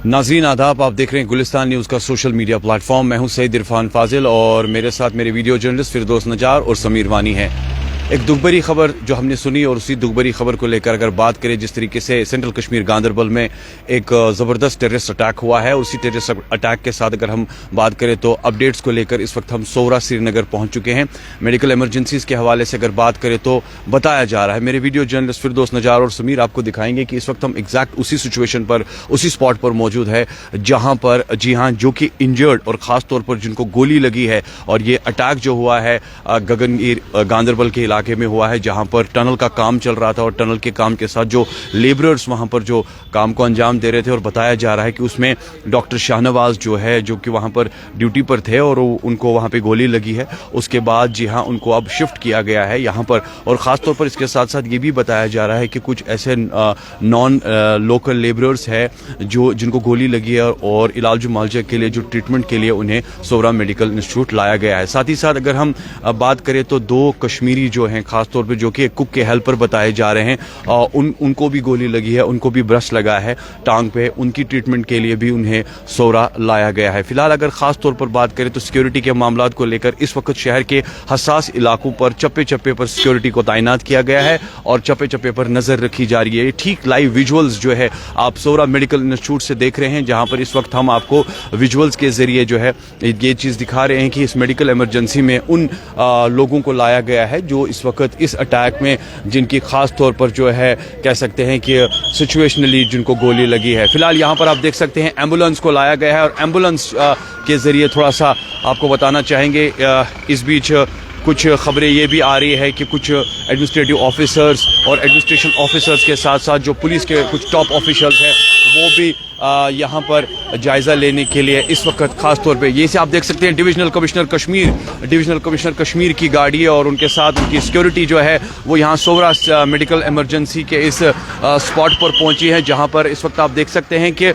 नाज़रीन आदाब, आप देख रहे हैं गुलिस्तान न्यूज़ का सोशल मीडिया प्लेटफॉर्म। मैं हूं सईद इरफान फाजिल और मेरे साथ मेरे वीडियो जर्नलिस्ट फिरदौस नजार और समीर वानी हैं। एक दुखभरी खबर जो हमने सुनी और उसी दुखभरी खबर को लेकर अगर बात करें, जिस तरीके से सेंट्रल कश्मीर गांदरबल में एक ज़बरदस्त टेररिस्ट अटैक हुआ है, उसी टेररिस्ट अटैक के साथ अगर हम बात करें तो अपडेट्स को लेकर इस वक्त हम सोरा श्रीनगर पहुंच चुके हैं। मेडिकल इमरजेंसीज के हवाले से अगर बात करें तो बताया जा रहा है, मेरे वीडियो जर्नलिस्ट फिरदौस नजार और समीर आपको दिखाएंगे कि इस वक्त हम एग्जैक्ट उसी सिचुएशन पर, उसी स्पॉट पर मौजूद है जहां पर, जी हां, जो कि इंजर्ड और ख़ास तौर पर जिनको गोली लगी है। और ये अटैक जो हुआ है गगनगीर गांदरबल के इलाके में हुआ है, जहां पर टनल का काम चल रहा था और टनल के काम के साथ जो लेबरर्स वहां पर जो काम को अंजाम दे रहे थे, और बताया जा रहा है कि उसमें डॉक्टर शाहनवाज जो है, जो कि वहां पर ड्यूटी पर थे और उनको वहां पे गोली लगी है। उसके बाद जी हां, उनको अब शिफ्ट किया गया है यहां पर। और ख़ास तौर पर इसके साथ साथ ये भी बताया जा रहा है कि कुछ ऐसे नॉन लोकल लेबरर्स है जो जिनको गोली लगी है और इलाज मुआवजा के लिए, जो ट्रीटमेंट के लिए उन्हें सोरा मेडिकल इंस्टीट्यूट लाया गया है। साथ ही साथ अगर हम बात करें तो दो कश्मीरी जो हैं, खास तौर पे जो कि कुक के हेल्पर बताए जा रहे हैं, उनको भी गोली लगी है, उनको भी ब्रश लगा है टांग पे, उनकी ट्रीटमेंट के लिए भी उन्हें सोरा लाया गया है। फिलहाल अगर खास तौर पर बात करें तो सिक्योरिटी के मामलात को लेकर इस वक्त शहर के हसास इलाकों पर चप्पे चप्पे पर सिक्योरिटी को तैनात किया गया है और चप्पे चप्पे पर नजर रखी जा रही है। ठीक लाइव विजुअल्स जो है आप सोरा मेडिकल इंस्टीट्यूट से देख रहे हैं, जहां पर इस वक्त हम आपको विजुअल्स के जरिए जो है ये चीज दिखा रहे हैं कि इस मेडिकल इमरजेंसी में उन लोगों को लाया गया है जो इस वक्त इस अटैक में, जिनकी खास तौर पर जो है कह सकते हैं कि सिचुएशनली जिनको गोली लगी है। फिलहाल यहाँ पर आप देख सकते हैं एम्बुलेंस को लाया गया है और एम्बुलेंस के जरिए थोड़ा सा आपको बताना चाहेंगे, इस बीच कुछ खबरें ये भी आ रही है कि कुछ एडमिनिस्ट्रेटिव ऑफिसर्स और एडमिनिस्ट्रेशन ऑफिसर्स के साथ साथ जो पुलिस के कुछ टॉप ऑफिशियल्स हैं वो भी यहाँ पर जायज़ा लेने के लिए इस वक्त खास तौर पे, ये से आप देख सकते हैं डिविजनल कमिश्नर कश्मीर की गाड़ी है और उनके साथ उनकी सिक्योरिटी जो है वो यहाँ सोरा मेडिकल इमरजेंसी के इस स्पॉट पर पहुंची है, जहाँ पर इस वक्त आप देख सकते हैं कि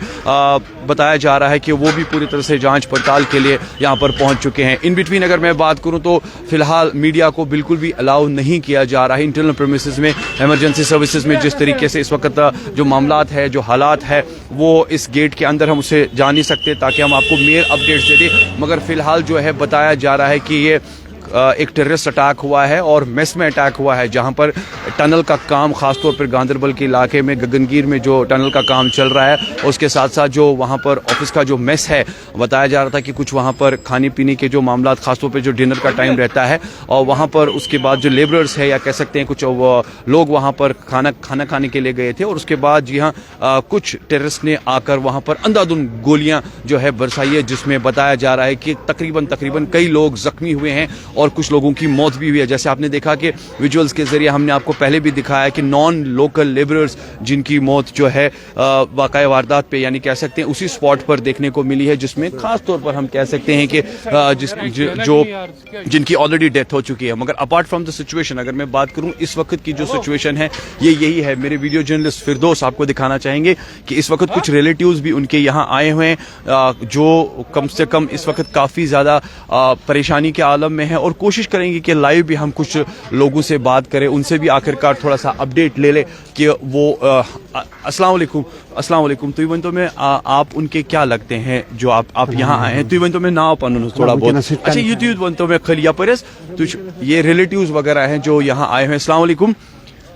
बताया जा रहा है कि वो भी पूरी तरह से जांच पड़ताल के लिए यहाँ पर पहुंच चुके हैं। इन बिटवीन अगर मैं बात करूँ तो फिलहाल मीडिया को बिल्कुल भी अलाउ नहीं किया जा रहा है इंटरनल प्रेमिसेस में, इमरजेंसी सर्विसेज में। जिस तरीके से इस वक्त जो मामलात है, जो हालात है, वो इस गेट के अंदर हम उसे जा नहीं सकते ताकि हम आपको मेयर अपडेट्स दे दें। मगर फिलहाल जो है बताया जा रहा है कि ये एक टेररिस्ट अटैक हुआ है और मेस में अटैक हुआ है, जहां पर टनल का काम, खासतौर पर गांदरबल के इलाके में गगनगीर में जो टनल का काम चल रहा है, और उसके साथ साथ जो वहां पर ऑफिस का जो मेस है, बताया जा रहा था कि कुछ वहां पर खाने पीने के जो मामला, खासतौर पर जो डिनर का टाइम रहता है, और वहां पर उसके बाद जो लेबरर्स है या कह सकते हैं कुछ लोग वहां पर खाना खाने के लिए गए थे, और उसके बाद जी हाँ कुछ टेररिस्ट ने आकर वहां पर अंधाधुंध गोलियां जो है बरसाई है, जिसमें बताया जा रहा है कि तकरीबन कई लोग जख्मी हुए हैं और कुछ लोगों की मौत भी हुई है। जैसे आपने देखा कि विजुअल्स के जरिए हमने आपको पहले भी दिखाया कि नॉन लोकल लेबरर्स जिनकी मौत जो है वाक़या वारदात पे, यानी कह सकते हैं उसी स्पॉट पर देखने को मिली है, जिसमें खास तौर पर हम कह सकते हैं कि जिनकी ऑलरेडी डेथ हो चुकी है। मगर अपार्ट फ्रॉम द सिचुएशन, अगर मैं बात करूं इस वक्त की जो सिचुएशन है ये यही है। मेरे वीडियो जर्नलिस्ट फिरदौस आपको दिखाना चाहेंगे कि इस वक्त कुछ रिलेटिव्स भी उनके यहाँ आए हुए हैं, जो कम से कम इस वक्त काफ़ी ज़्यादा परेशानी के आलम में है, और कोशिश करेंगे कि लाइव भी हम कुछ लोगों से बात करें, उनसे भी आखिरकार थोड़ा सा अपडेट ले ले कि वो अस्सलाम वालेकुम। तो इवन तो मैं आप उनके क्या लगते हैं जो आप यहाँ आए हैं? तो इवन तो मैं ना पन थोड़ा बहुत अच्छा ये तो तो मैं खलिया परस तो ये रिलेटिव्स वगैरह हैं जो यहाँ आए हैं। अस्सलाम वालेकुम।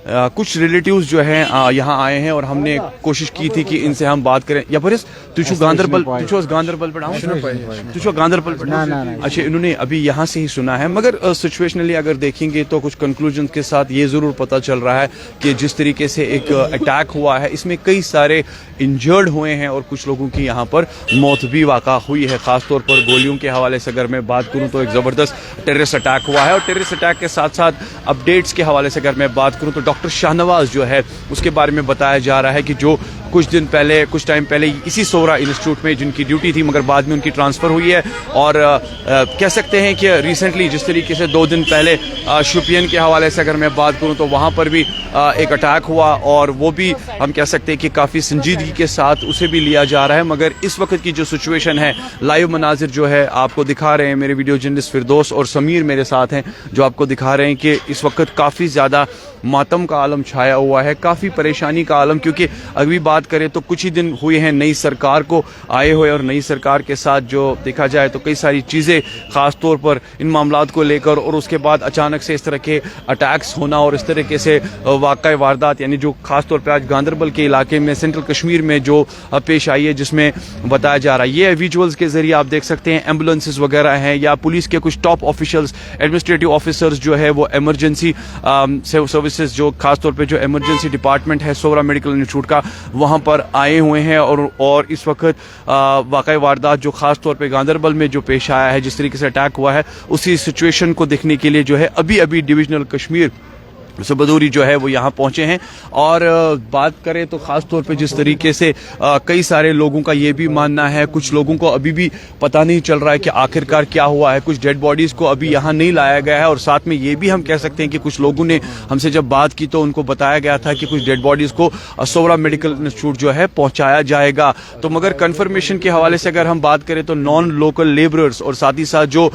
कुछ रिलेटिव्स जो हैं यहाँ आए हैं और हमने कोशिश की थी कि इनसे हम बात करें। या परस गांदरबल अच्छा, इन्होंने अभी यहाँ से ही सुना है, मगर सिचुएशनली अगर देखेंगे तो कुछ कंक्लूजन के साथ ये ज़रूर पता चल रहा है कि जिस तरीके से एक अटैक हुआ है, इसमें कई सारे इंजर्ड हुए हैं और कुछ लोगों की यहाँ पर मौत भी वाक़ा हुई है। ख़ासतौर पर गोलियों के हवाले से अगर मैं बात करूँ तो एक ज़बरदस्त टेररिस्ट अटैक हुआ है, और टेररिस्ट अटैक के साथ साथ अपडेट्स के हवाले से अगर मैं बात करूँ तो डॉक्टर शाहनवाज जो है उसके बारे में बताया जा रहा है कि जो कुछ टाइम पहले इसी सोरा इंस्टीट्यूट में जिनकी ड्यूटी थी, मगर बाद में उनकी ट्रांसफ़र हुई है। और कह सकते हैं कि रिसेंटली जिस तरीके से 2 दिन पहले शोपियान के हवाले से अगर मैं बात करूं तो वहाँ पर भी एक अटैक हुआ, और वो भी हम कह सकते हैं कि काफ़ी संजीदगी के साथ उसे भी लिया जा रहा है। मगर इस वक्त की जो सिचुएशन है, लाइव मनाजिर जो है आपको दिखा रहे हैं, मेरे वीडियो जर्नलिस्ट फिरदौस और समीर मेरे साथ हैं, जो आपको दिखा रहे हैं कि इस वक्त काफ़ी ज़्यादा मातम का आलम छाया हुआ है, काफ़ी परेशानी का आलम, क्योंकि अभी बात करें तो कुछ ही दिन हुए हैं नई सरकार को आए हुए, और नई सरकार के साथ जो देखा जाए तो कई सारी चीज़ें ख़ास तौर पर इन मामलात को लेकर, और उसके बाद अचानक से इस तरह के अटैक्स होना और इस तरीके से वाक़ई वारदात, यानी जो ख़ास तौर पर आज गांदरबल के इलाके में सेंट्रल कश्मीर में जो पेश आई है, जिसमें बताया जा रहा है, ये विजुअल्स के ज़रिए आप देख सकते हैं एम्बुलेंसेस वगैरह हैं, या पुलिस के कुछ टॉप ऑफिशियल्स, एडमिनिस्ट्रेटिव ऑफिसर्स जो है वो एमरजेंसी सर्विसेज, जो खास तौर पे जो इमरजेंसी डिपार्टमेंट है सोरा मेडिकल इंस्टीट्यूट का, वहाँ पर आए हुए हैं। और इस वक्त वाक़ई वारदात जो खास तौर पे गांदरबल में जो पेश आया है, जिस तरीके से अटैक हुआ है, उसी सिचुएशन को देखने के लिए जो है अभी डिविजनल कश्मीर सबदूरी जो है वो यहाँ पहुँचे हैं। और बात करें तो ख़ास तौर पे जिस तरीके से कई सारे लोगों का ये भी मानना है, कुछ लोगों को अभी भी पता नहीं चल रहा है कि आखिरकार क्या हुआ है, कुछ डेड बॉडीज़ को अभी यहाँ नहीं लाया गया है। और साथ में ये भी हम कह सकते हैं कि कुछ लोगों ने हमसे जब बात की तो उनको बताया गया था कि कुछ डेड बॉडीज़ को सोरा मेडिकल इंस्टीट्यूट जो है पहुँचाया जाएगा। तो मगर कन्फर्मेशन के हवाले से अगर हम बात करें तो नॉन लोकल लेबरर्स और साथ ही साथ जो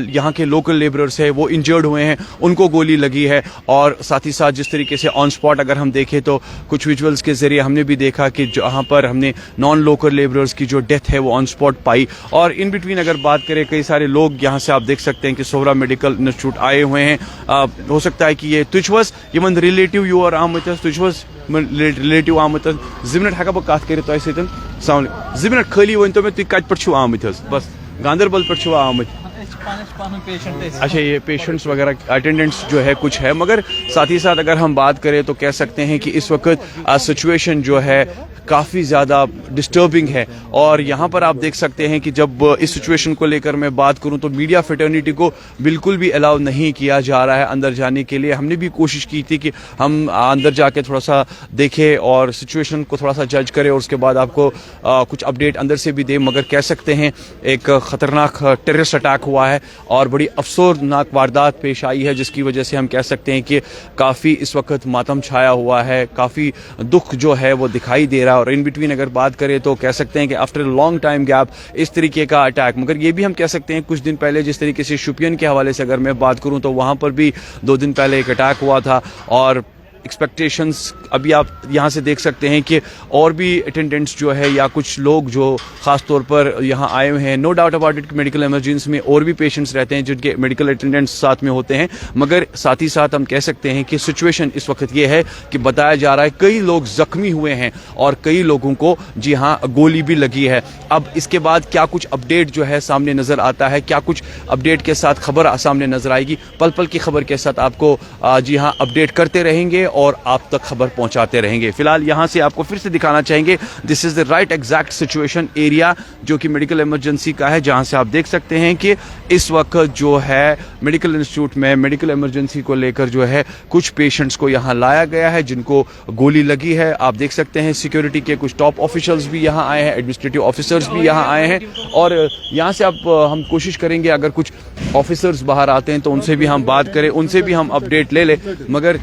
यहाँ के लोकल लेबरर्स है वो इंजर्ड हुए हैं, उनको गोली लगी है। और साथ ही साथ जिस तरीके से ऑन स्पॉट अगर हम देखें तो कुछ विजुअल्स के जरिए हमने भी देखा कि जहाँ पर हमने नॉन लोकल लेबरर्स की जो डेथ है वो ऑन स्पॉट पाई। और इन बिटवीन अगर बात करें, कई सारे लोग यहाँ से आप देख सकते हैं कि सोरा मेडिकल इंस्टीट्यूट आए हुए हैं। हो सकता है कि ये तुझवस यमन रिलेटिव योर आमत तुझवस रिलेटिव आमत 2 मिनट हका बह कत कर तह सतन 2 मिनट खाली वन तो मैं तुम कत पे आमत बस गांदरबल पे आमत। अच्छा, ये पेशेंट्स वगैरह अटेंडेंट्स जो है कुछ है, मगर साथ ही साथ अगर हम बात करें तो कह सकते हैं कि इस वक्त सिचुएशन जो है काफ़ी ज़्यादा डिस्टर्बिंग है। और यहाँ पर आप देख सकते हैं कि जब इस सिचुएशन को लेकर मैं बात करूँ तो मीडिया फ्रेटर्निटी को बिल्कुल भी अलाउ नहीं किया जा रहा है अंदर जाने के लिए। हमने भी कोशिश की थी कि हम अंदर जाके थोड़ा सा देखें और सिचुएशन को थोड़ा सा जज करें और उसके बाद आपको कुछ अपडेट अंदर से भी दें, मगर कह सकते हैं एक ख़तरनाक टेररिस्ट अटैक हुआ है और बड़ी अफसोसनाक वारदात पेश आई है, जिसकी वजह से हम कह सकते हैं कि काफ़ी इस वक्त मातम छाया हुआ है, काफ़ी दुख जो है वो दिखाई दे रहा है। और इन बिटवीन अगर बात करें तो कह सकते हैं कि आफ्टर लॉन्ग टाइम गैप इस तरीके का अटैक, मगर ये भी हम कह सकते हैं कुछ दिन पहले जिस तरीके से शोपियान के हवाले से अगर मैं बात करूं तो वहां पर भी 2 दिन पहले एक अटैक हुआ था। और एक्सपेक्टेशंस अभी आप यहाँ से देख सकते हैं कि और भी अटेंडेंट्स जो है या कुछ लोग जो ख़ास तौर पर यहाँ आए हुए हैं, no doubt about it, medical emergency में और भी पेशेंट्स रहते हैं जिनके मेडिकल अटेंडेंट्स साथ में होते हैं, मगर साथ ही साथ हम कह सकते हैं कि सिचुएशन इस वक्त ये है कि बताया जा रहा है कई लोग ज़ख्मी हुए हैं और कई लोगों को जी हाँ गोली भी लगी है। अब इसके बाद क्या कुछ अपडेट जो है सामने नज़र आता है, क्या कुछ अपडेट के साथ खबर सामने नज़र आएगी, पल पल की खबर के साथ आपको जी हाँ अपडेट करते रहेंगे और आप तक खबर पहुंचाते रहेंगे। फिलहाल यहां से आपको फिर से दिखाना चाहेंगे, this is the right exact situation area जो कि मेडिकल इमरजेंसी का है, जहां से आप देख सकते हैं कि इस वक्त जो है मेडिकल इंस्टीट्यूट में मेडिकल इमरजेंसी को लेकर जो है कुछ पेशेंट्स को यहां लाया गया है जिनको गोली लगी है। आप देख सकते हैं सिक्योरिटी के कुछ टॉप ऑफिशियल्स भी यहां आए हैं, एडमिनिस्ट्रेटिव ऑफिसर्स भी यहां आए हैं। और यहां से आप हम कोशिश करेंगे अगर कुछ ऑफिसर्स बाहर आते हैं तो उनसे भी हम बात करें, उनसे भी हम अपडेट ले लें, मगर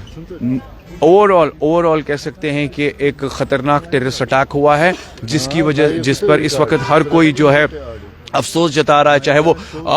ओवरऑल कह सकते हैं कि एक खतरनाक टेररिस्ट अटैक हुआ है जिस पर इस वक्त हर कोई जो है अफसोस जता रहा है, चाहे वो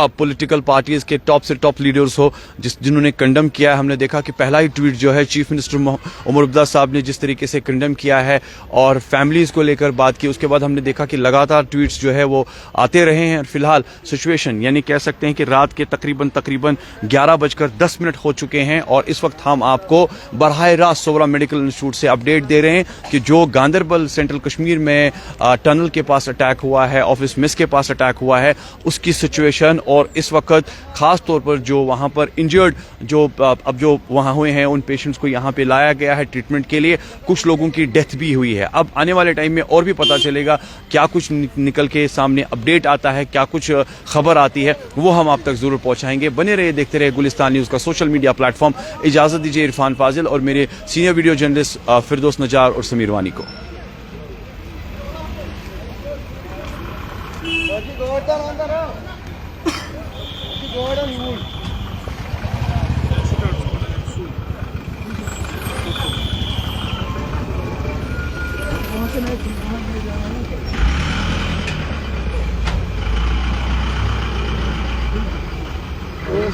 पॉलिटिकल पार्टीज के टॉप से टॉप लीडर्स हो जिन्होंने कंडम किया है। हमने देखा कि पहला ही ट्वीट जो है चीफ मिनिस्टर उमर अब्दुल्ला साहब ने जिस तरीके से कंडम किया है और फैमिलीज़ को लेकर बात की, उसके बाद हमने देखा कि लगातार ट्वीट्स जो है वो आते रहे हैं। और फिलहाल सिचुएशन यानी कह सकते हैं कि रात के तकरीबन 11:10 हो चुके हैं और इस वक्त हम आपको बराह रास्त सोरा मेडिकल इंस्टीट्यूट से अपडेट दे रहे हैं कि जो गांदरबल सेंट्रल कश्मीर में टनल के पास अटैक हुआ है, ऑफिस मिस के पास अटैक हुआ है, उसकी सिचुएशन और इस वक्त खास तौर पर जो वहां पर इंजर्ड जो वहां हुए हैं उन पेशेंट्स को यहां पे लाया गया है ट्रीटमेंट के लिए। कुछ लोगों की डेथ भी हुई है। अब आने वाले टाइम में और भी पता चलेगा क्या कुछ निकल के सामने अपडेट आता है, क्या कुछ खबर आती है, वो हम आप तक जरूर पहुंचाएंगे। बने रहिए, देखते रहिए गुलिस्तान न्यूज का सोशल मीडिया प्लेटफॉर्म। इजाजत दीजिए इरफान फाजिल और मेरे सीनियर वीडियो जर्नलिस्ट फिरदौस नजार और समीर वानी को।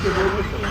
Okay,